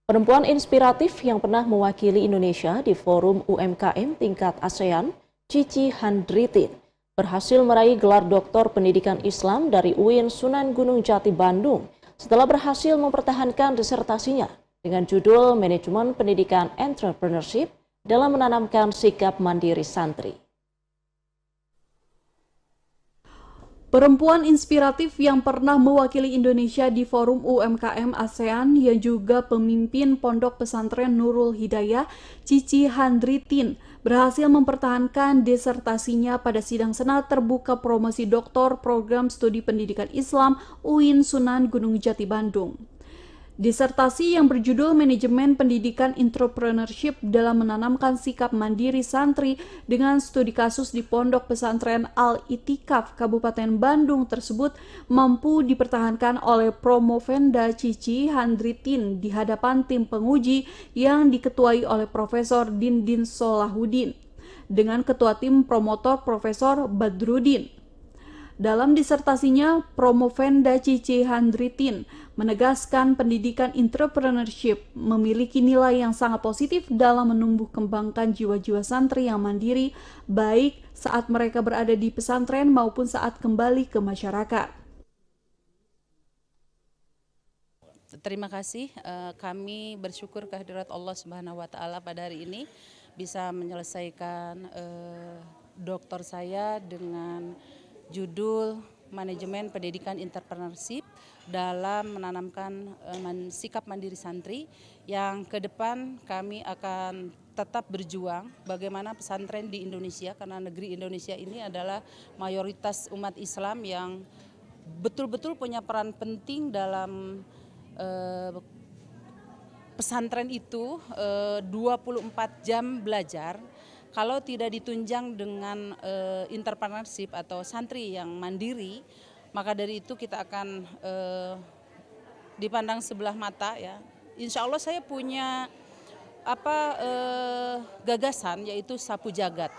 Perempuan inspiratif yang pernah mewakili Indonesia di Forum UMKM tingkat ASEAN, Cici Handritin, berhasil meraih gelar Doktor Pendidikan Islam dari UIN Sunan Gunung Jati Bandung setelah berhasil mempertahankan disertasinya dengan judul Manajemen Pendidikan Entrepreneurship dalam menanamkan sikap mandiri santri. Perempuan inspiratif yang pernah mewakili Indonesia di Forum UMKM ASEAN yang juga pemimpin Pondok Pesantren Nurul Hidayah, Cici Handritin, berhasil mempertahankan disertasinya pada sidang senat terbuka promosi doktor program studi pendidikan Islam UIN Sunan Gunung Jati Bandung. Disertasi yang berjudul Manajemen Pendidikan Entrepreneurship dalam menanamkan sikap mandiri santri dengan studi kasus di Pondok Pesantren Al-Itikaf Kabupaten Bandung tersebut mampu dipertahankan oleh Promovenda Cici Handritin di hadapan tim penguji yang diketuai oleh Profesor Dindin Solahuddin dengan ketua tim promotor Profesor Badrudin. Dalam disertasinya, Promovenda Cici Handritin menegaskan pendidikan entrepreneurship memiliki nilai yang sangat positif dalam menumbuh kembangkan jiwa-jiwa santri yang mandiri, baik saat mereka berada di pesantren maupun saat kembali ke masyarakat. Terima kasih, kami bersyukur kehadirat Allah Subhanahu wa Ta'ala pada hari ini bisa menyelesaikan doktor saya dengan judul Manajemen Pendidikan Entrepreneurship dalam menanamkan sikap mandiri santri yang ke depan kami akan tetap berjuang bagaimana pesantren di Indonesia, karena negeri Indonesia ini adalah mayoritas umat Islam yang betul-betul punya peran penting dalam pesantren itu 24 jam belajar. Kalau tidak ditunjang dengan entrepreneurship atau santri yang mandiri, maka dari itu kita akan dipandang sebelah mata ya. Insya Allah saya punya gagasan yaitu sapu jagat.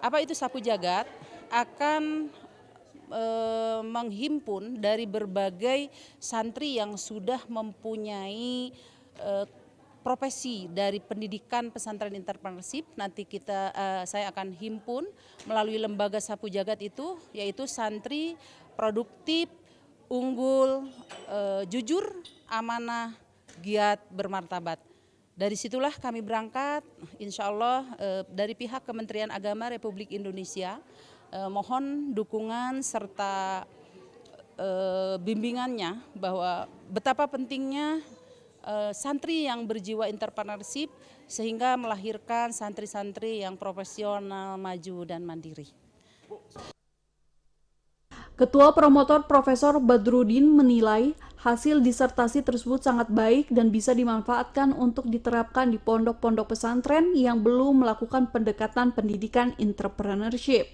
Apa itu sapu jagat? Akan menghimpun dari berbagai santri yang sudah mempunyai profesi dari pendidikan pesantren entrepreneurship. Nanti saya akan himpun melalui lembaga sapu jagat itu, yaitu santri produktif, unggul, jujur, amanah, giat, bermartabat. Dari situlah kami berangkat, insya Allah dari pihak Kementerian Agama Republik Indonesia, mohon dukungan serta bimbingannya bahwa betapa pentingnya santri yang berjiwa entrepreneurship sehingga melahirkan santri-santri yang profesional, maju, dan mandiri. Ketua promotor Profesor Badrudin menilai hasil disertasi tersebut sangat baik dan bisa dimanfaatkan untuk diterapkan di pondok-pondok pesantren yang belum melakukan pendekatan pendidikan entrepreneurship.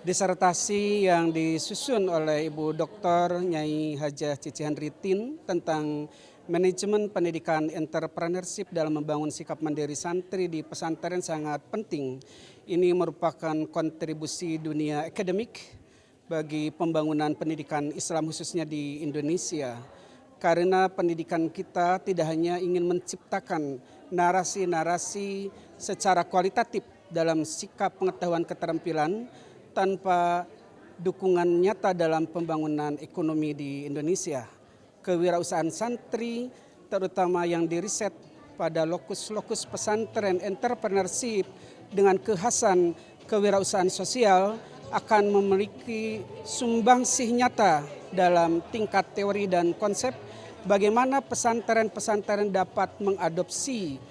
Disertasi yang disusun oleh Ibu Dr. Nyai Hajah Cici Handritin tentang Manajemen Pendidikan Entrepreneurship dalam membangun sikap mandiri santri di pesantren sangat penting. Ini merupakan kontribusi dunia akademik bagi pembangunan pendidikan Islam khususnya di Indonesia. Karena pendidikan kita tidak hanya ingin menciptakan narasi-narasi secara kualitatif dalam sikap pengetahuan keterampilan tanpa dukungan nyata dalam pembangunan ekonomi di Indonesia. Kewirausahaan santri terutama yang diriset pada lokus-lokus pesantren entrepreneurship dengan kekhasan kewirausahaan sosial akan memiliki sumbangsih nyata dalam tingkat teori dan konsep bagaimana pesantren-pesantren dapat mengadopsi,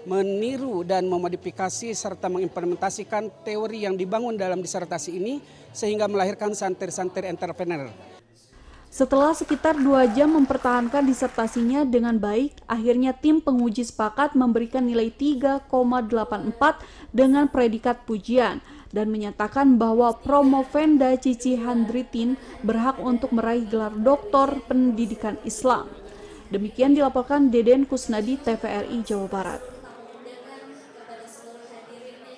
meniru dan memodifikasi serta mengimplementasikan teori yang dibangun dalam disertasi ini sehingga melahirkan santri-santri entrepreneur. Setelah sekitar 2 jam mempertahankan disertasinya dengan baik, akhirnya tim penguji sepakat memberikan nilai 3,84 dengan predikat pujian dan menyatakan bahwa Promovenda Cici Handritin berhak untuk meraih gelar Doktor Pendidikan Islam. Demikian dilaporkan Deden Kusnadi, TVRI Jawa Barat.